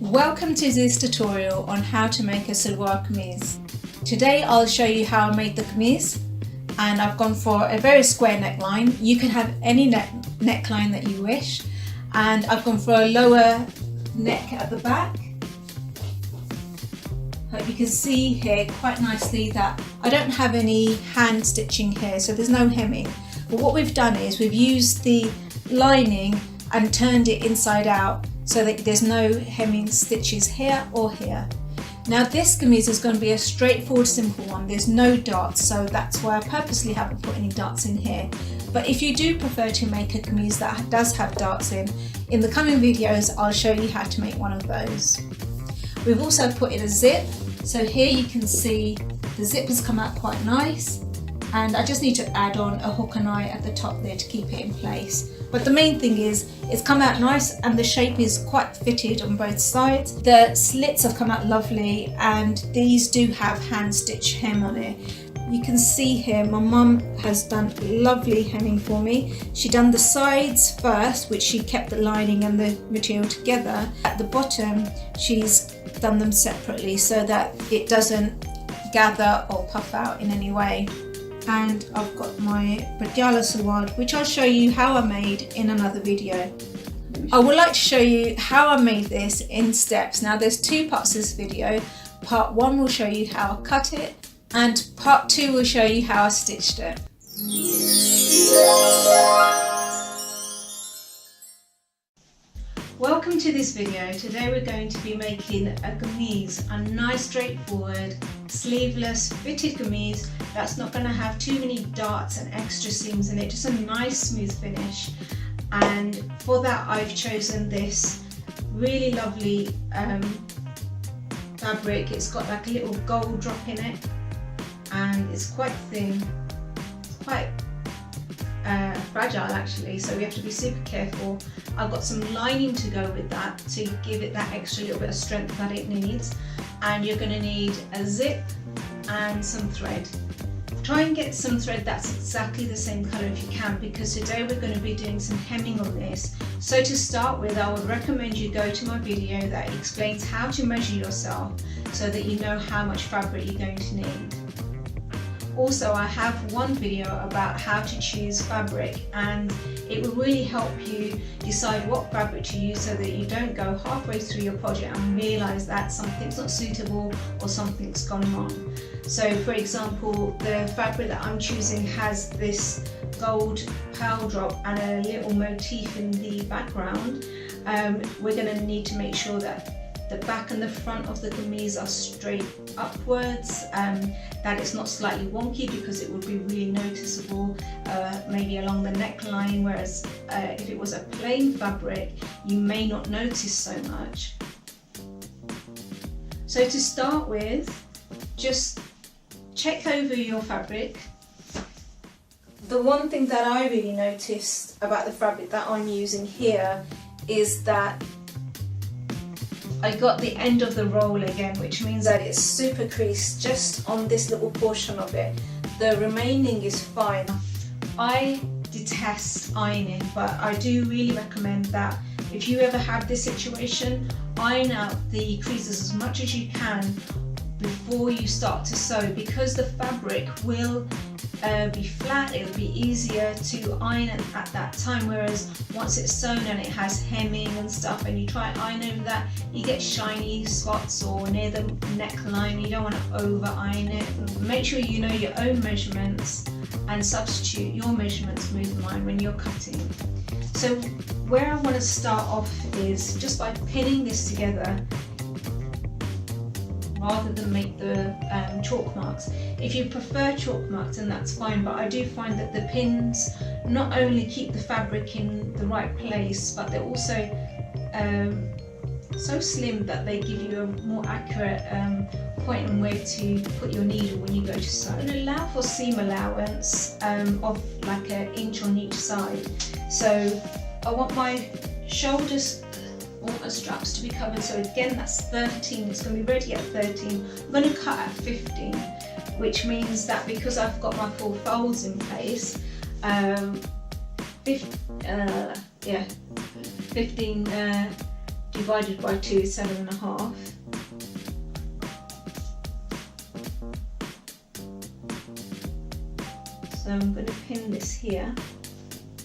Welcome to this tutorial on how to make a Salwar Kameez. Today I'll show you how I made the kameez, and I've gone for a very square neckline. You can have any neckline that you wish, and I've gone for a lower neck at the back. Hope you can see here quite nicely that I don't have any hand stitching here, so there's no hemming. But what we've done is we've used the lining and turned it inside out so that there's no hemming stitches here or here. Now this kameez is going to be a straightforward, simple one. There's no darts, so that's why I purposely haven't put any darts in here. But if you do prefer to make a kameez that does have darts in the coming videos I'll show you how to make one of those. We've also put in a zip, so here you can see the zip has come out quite nice, and I just need to add on a hook and eye at the top there to keep it in place. But the main thing is it's come out nice and the shape is quite fitted on both sides. The slits have come out lovely, and these do have hand stitch hem on it. You can see here my mum has done lovely hemming for me. She done the sides first, which she kept the lining and the material together. At the bottom she's done them separately so that it doesn't gather or puff out in any way. And I've got my Patiala Salwar, which I'll show you how I made in another video. I would like to show you how I made this in steps. Now there's two parts to this video. Part 1 will show you how I cut it, and part 2 will show you how I stitched it. Welcome to this video. Today we're going to be making a kameez, a nice straightforward sleeveless fitted kameez that's not going to have too many darts and extra seams in it, just a nice smooth finish. And for that I've chosen this really lovely fabric. It's got like a little gold drop in it and it's quite thin, it's quite fragile actually, so we have to be super careful. I've got some lining to go with that to give it that extra little bit of strength that it needs, and you're going to need a zip and some thread. Try and get some thread that's exactly the same colour if you can, because today we're going to be doing some hemming on this. So to start with, I would recommend you go to my video that explains how to measure yourself so that you know how much fabric you're going to need. Also, I have one video about how to choose fabric, and it will really help you decide what fabric to use so that you don't go halfway through your project and realise that something's not suitable or something's gone wrong. So for example, the fabric that I'm choosing has this gold pearl drop and a little motif in the background. We're going to need to make sure that the back and the front of the kameez are straight upwards, that it's not slightly wonky because it would be really noticeable maybe along the neckline, whereas if it was a plain fabric you may not notice so much. So to start with, just check over your fabric. The one thing that I really noticed about the fabric that I'm using here is that I got the end of the roll again, which means that it's super creased just on this little portion of it. The remaining is fine. I detest ironing, but I do really recommend that if you ever have this situation, iron out the creases as much as you can before you start to sew, because the fabric will be flat. It'll be easier to iron at that time, whereas once it's sewn and it has hemming and stuff and you try and iron over that, you get shiny spots or near the neckline. You don't want to over iron it. Make sure you know your own measurements and substitute your measurements with mine when you're cutting. So where I want to start off is just by pinning this together rather than make the chalk marks. If you prefer chalk marks, then that's fine, but I do find that the pins not only keep the fabric in the right place, but they're also so slim that they give you a more accurate point on where to put your needle when you go to sew. And allow for seam allowance of like an inch on each side. So I want my shoulders straps to be covered, so again that's 13, it's going to be ready at 13. I'm going to cut at 15, which means that because I've got my full folds in place, 15 divided by 2 is 7.5. So I'm going to pin this here.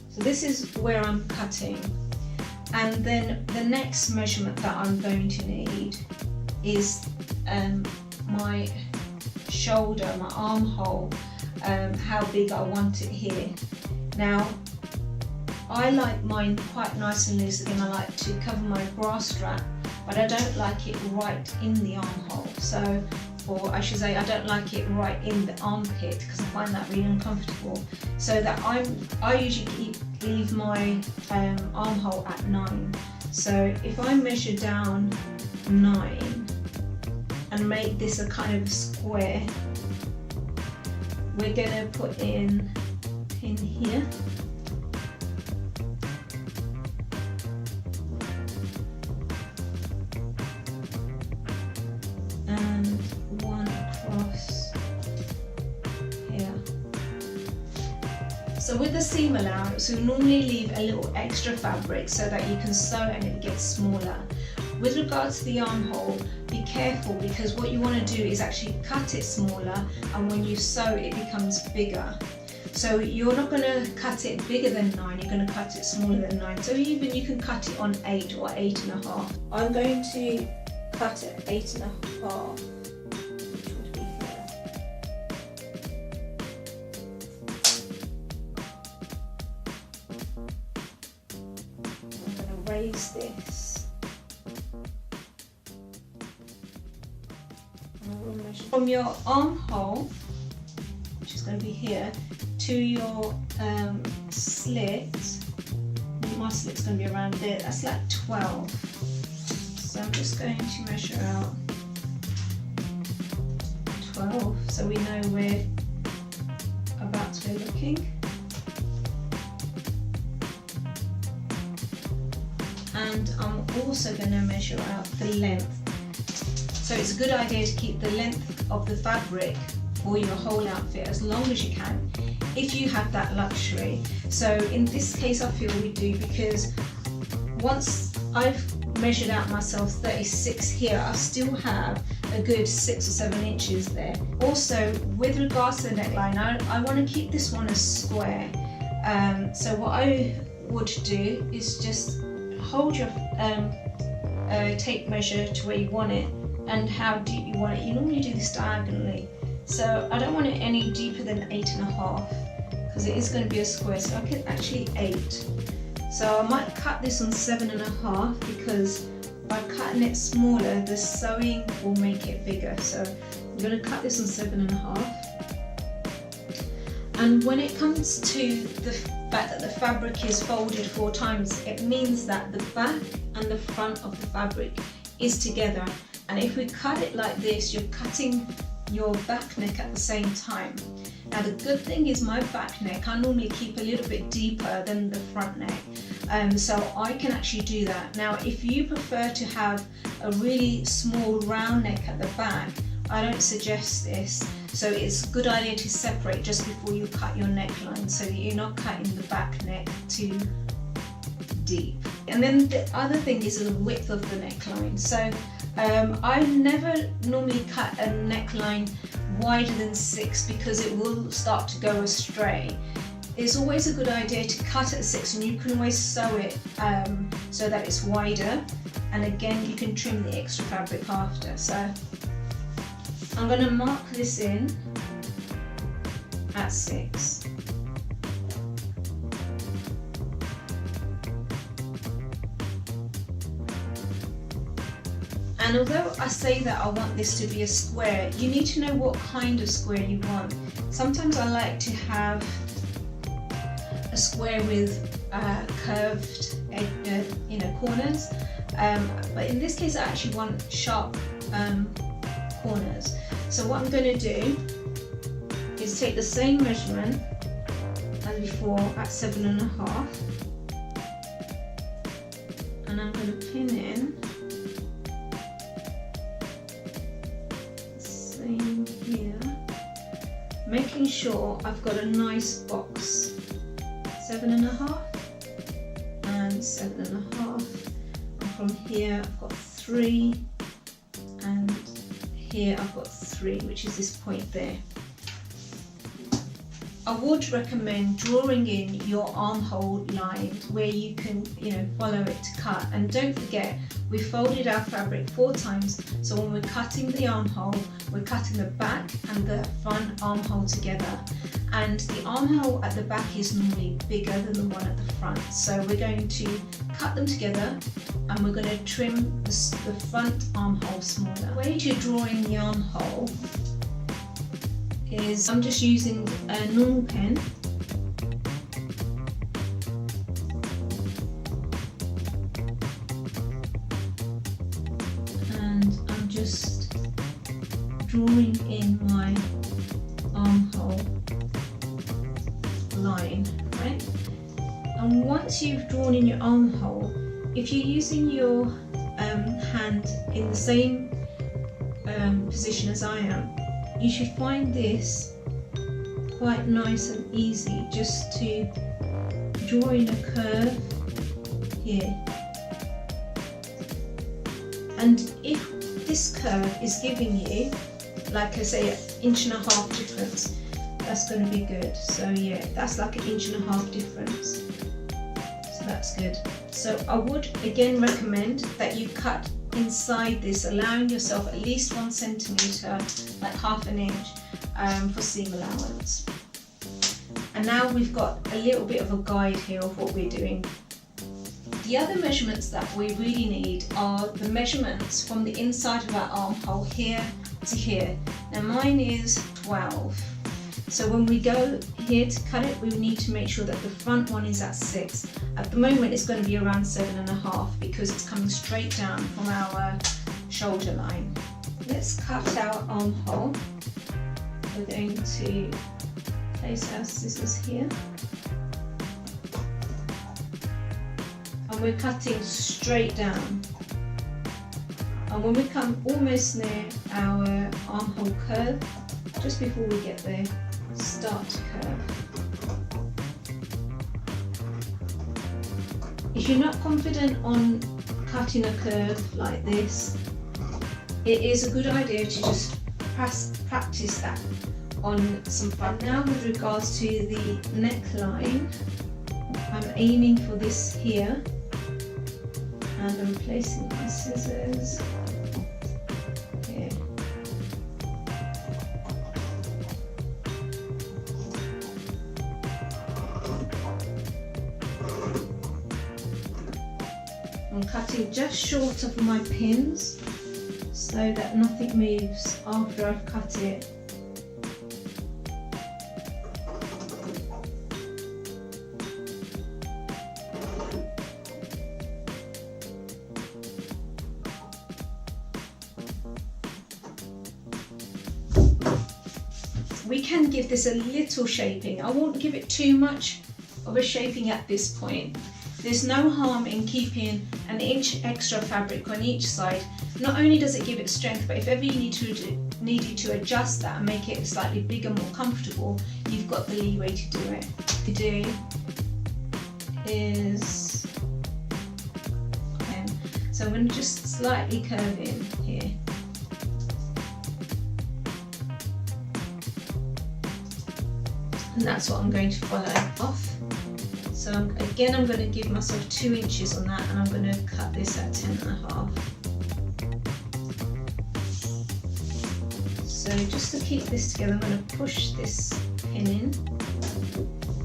So this is where I'm cutting. And then the next measurement that I'm going to need is my shoulder, my armhole, how big I want it here. Now, I like mine quite nice and loose. Again, I like to cover my bra strap, but I don't like it right in the armhole. So, or I should say, I don't like it right in the armpit because I find that really uncomfortable. So that I usually leave my armhole at 9. So if I measure down 9 and make this a kind of square, we're going to put in a pin here. And one across here. So with the seam allowance, we normally leave a little extra fabric so that you can sew and it gets smaller. With regards to the armhole, be careful because what you want to do is actually cut it smaller, and when you sew it becomes bigger. So you're not going to cut it bigger than 9, you're going to cut it smaller than 9. So even you can cut it on 8 or 8.5. I'm going to cut it 8.5, which would be here. I'm going to raise this. From your armhole, which is going to be here, to your slit, my slit's going to be around there, that's like 12. So I'm just going to measure out 12 so we know where abouts we're looking. And I'm also going to measure out the length. So it's a good idea to keep the length of the fabric for your whole outfit as long as you can, if you have that luxury. So in this case I feel we do, because once I've measured out myself 36 here, I still have a good 6 or 7 inches there. Also, with regards to the neckline, I want to keep this one as square. So what I would do is just hold your tape measure to where you want it and how deep you want it. You normally do this diagonally. So I don't want it any deeper than 8.5 because it is going to be a square. So I can actually 8. So I might cut this on 7.5 because by cutting it smaller, the sewing will make it bigger. So I'm going to cut this on 7.5. And when it comes to the fact that the fabric is folded 4 times, it means that the back and the front of the fabric is together. And if we cut it like this, you're cutting your back neck at the same time. Now the good thing is my back neck, I normally keep a little bit deeper than the front neck. So I can actually do that. Now if you prefer to have a really small round neck at the back, I don't suggest this. So it's a good idea to separate just before you cut your neckline so that you're not cutting the back neck too deep. And then the other thing is the width of the neckline. So I never normally cut a neckline wider than 6 because it will start to go astray. It's always a good idea to cut at 6, and you can always sew it so that it's wider, and again you can trim the extra fabric after. So I'm going to mark this in at 6. And although I say that I want this to be a square, you need to know what kind of square you want. Sometimes I like to have a square with curved corners, but in this case I actually want sharp corners. So what I'm going to do is take the same measurement as before at 7.5, and I'm going to pin in here, making sure I've got a nice box. 7.5 and 7.5. I'm from here I've got 3, and here I've got 3, which is this point there. I would recommend drawing in your armhole line where you can, follow it to cut. And don't forget, we folded our fabric 4 times, so when we're cutting the armhole, we're cutting the back and the front armhole together. And the armhole at the back is normally bigger than the one at the front. So we're going to cut them together, and we're going to trim the front armhole smaller. The way to draw in the armhole is I'm just using a normal pen, and I'm just drawing in my armhole line, right? And once you've drawn in your armhole, if you're using your hand in the same position as I am, you should find this quite nice and easy, just to draw in a curve here. And if this curve is giving you, like I say, 1.5 inches difference, that's going to be good. So yeah, that's like 1.5 inches difference. So that's good. So I would again recommend that you cut inside this, allowing yourself at least 1 centimetre, like 1/2 inch, for seam allowance. And now we've got a little bit of a guide here of what we're doing. The other measurements that we really need are the measurements from the inside of our armhole here to here. Now mine is 12. So when we go here to cut it, we need to make sure that the front one is at 6. At the moment it's going to be around 7.5 because it's coming straight down from our shoulder line. Let's cut our armhole. We're going to place our scissors here. And we're cutting straight down. And when we come almost near our armhole curve, just before we get there, start to curve. If you're not confident on cutting a curve like this, it is a good idea to just practice that on some fabric. Now with regards to the neckline, I'm aiming for this here, and I'm placing my scissors here. I'm cutting just short of my pins so that nothing moves after I've cut it. We can give this a little shaping. I won't give it too much of a shaping at this point. There's no harm in keeping 1 inch extra fabric on each side. Not only does it give it strength, but if ever you needed to adjust that and make it slightly bigger, more comfortable, you've got the leeway to do it. What you do is, so I'm going to just slightly curve in here. And that's what I'm going to follow off. So again, I'm going to give myself 2 inches on that, and I'm going to cut this at 10.5. So just to keep this together, I'm going to push this pin in,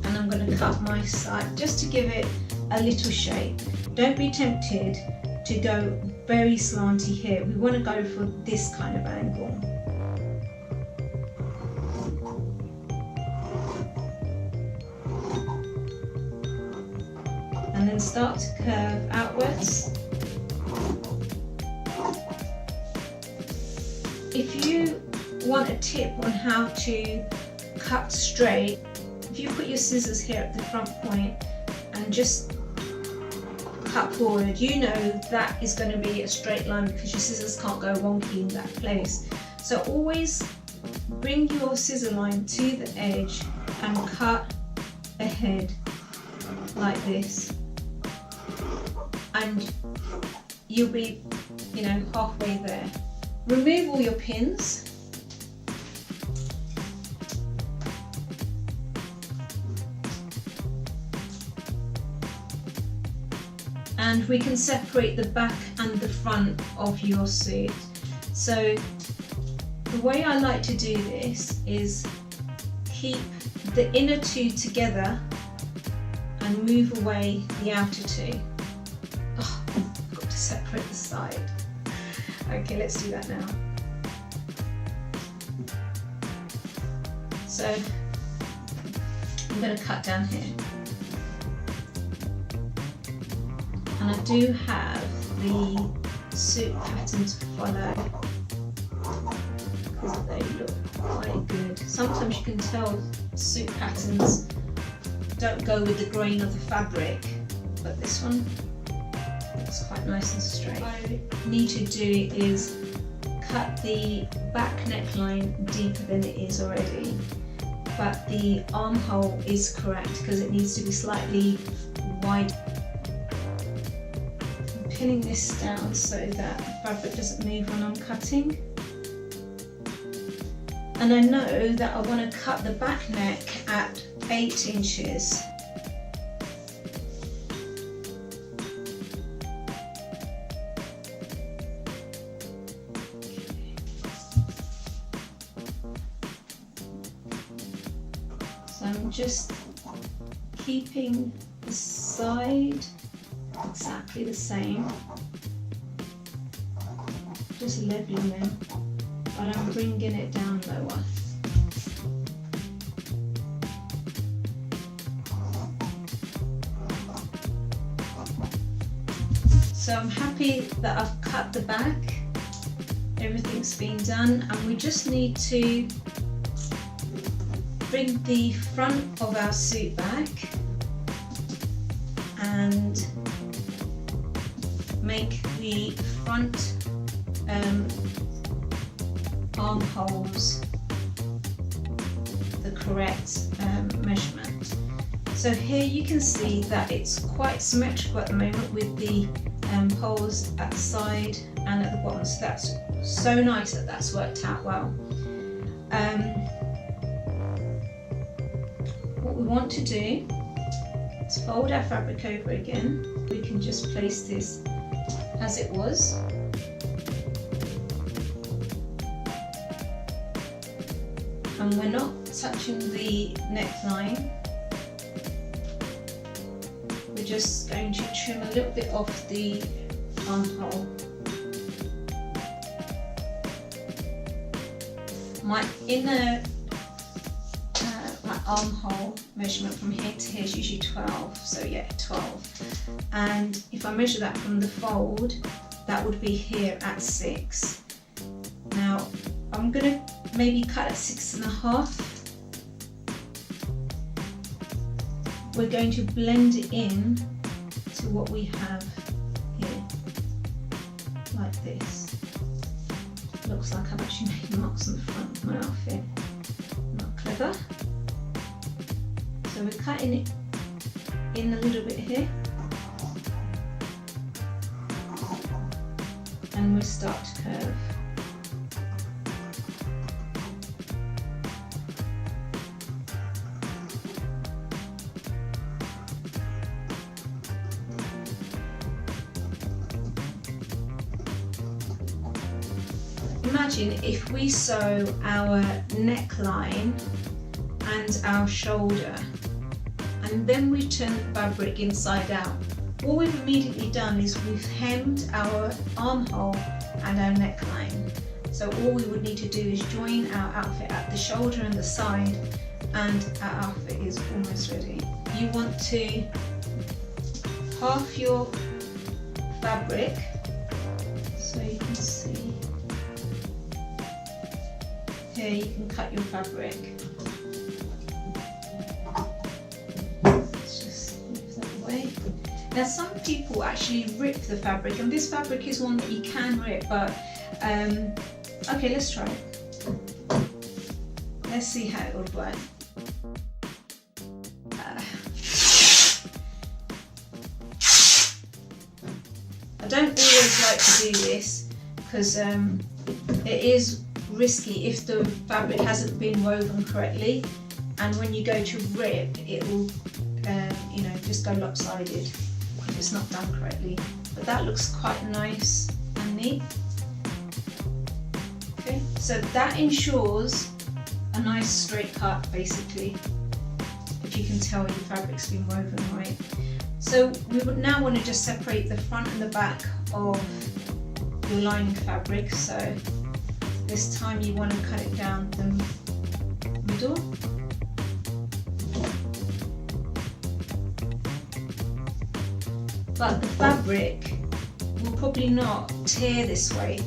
and I'm going to cut my side just to give it a little shape. Don't be tempted to go very slanty here. We want to go for this kind of angle. And then start to curve outwards. If you want a tip on how to cut straight, if you put your scissors here at the front point and just cut forward, you know that is going to be a straight line because your scissors can't go wonky in that place. So always bring your scissor line to the edge and cut ahead like this. And you'll be, you know, halfway there. Remove all your pins. And we can separate the back and the front of your suit. So the way I like to do this is keep the inner two together and move away the outer two. Oh, I've got to separate the side. Okay, let's do that now. So I'm going to cut down here. And I do have the suit pattern to follow because they look quite good. Sometimes you can tell suit patterns don't go with the grain of the fabric, but this one looks quite nice and straight. What I need to do is cut the back neckline deeper than it is already, but the armhole is correct because it needs to be slightly wide. I'm pinning this down so that the fabric doesn't move when I'm cutting. And I know that I want to cut the back neck at 8 inches. So I'm just keeping the side exactly the same, just leveling them, but I'm bringing it down lower. So I'm happy that I've cut the back, everything's been done, and we just need to bring the front of our suit back and make the front armholes the correct measurement. So here you can see that it's quite symmetrical at the moment with the holes at the side and at the bottom, so that's so nice that that's worked out well. What we want to do is fold our fabric over again. We can just place this as it was. And we're not touching the neckline. We're just going to trim a little bit off the armhole. My inner my armhole measurement from here to here is usually 12, so yeah, 12. And if I measure that from the fold, that would be here at 6. Now I'm going to maybe cut at 6.5. We're going to blend it in to what we have here, like this. Looks like I've actually made marks on the front of my outfit. Not clever. So we're cutting it in a little bit here, and we start to curve. Imagine if we sew our neckline and our shoulder, and then we turn the fabric inside out. What we've immediately done is we've hemmed our armhole and our neckline. So all we would need to do is join our outfit at the shoulder and the side, and our outfit is almost ready. You want to half your fabric, so you can see. Here you can cut your fabric. Let's just move that away. Now some people actually rip the fabric, and this fabric is one that you can rip, but okay, let's try it. Let's see how it would work. I don't always like to do this because it is risky if the fabric hasn't been woven correctly, and when you go to rip, it will you know, just go lopsided if it's not done correctly. But that looks quite nice and neat. Okay, so that ensures a nice straight cut basically, if you can tell your fabric's been woven right. So we would now want to just separate the front and the back of your lining fabric. So this time you want to cut it down the middle. But the fabric will probably not tear this way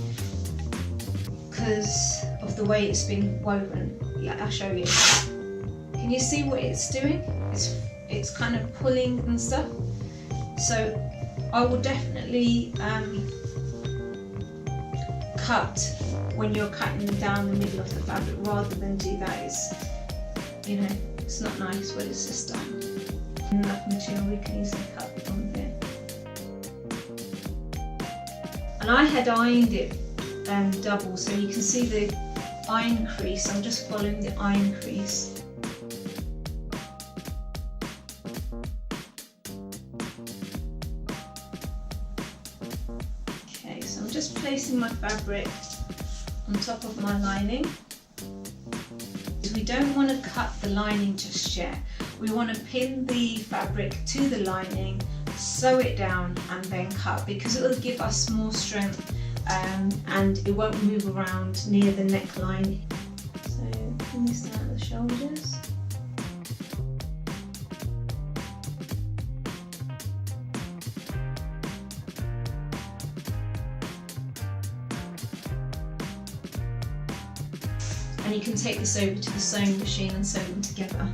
because of the way it's been woven. Yeah, I'll show you. Can you see what it's doing? It's kind of pulling and stuff. So I will definitely cut when you're cutting down the middle of the fabric rather than do that. It's, you know, it's not nice when it's just done. Enough material, we can easily cut from there. And I had ironed it double, so you can see the iron crease. I'm just following the iron crease. Okay, so I'm just placing my fabric on top of my lining. We don't want to cut the lining just yet. We want to pin the fabric to the lining, sew it down and then cut, because it will give us more strength and it won't move around near the neckline. So pin this down at the shoulders. And you can take this over to the sewing machine and sew them together.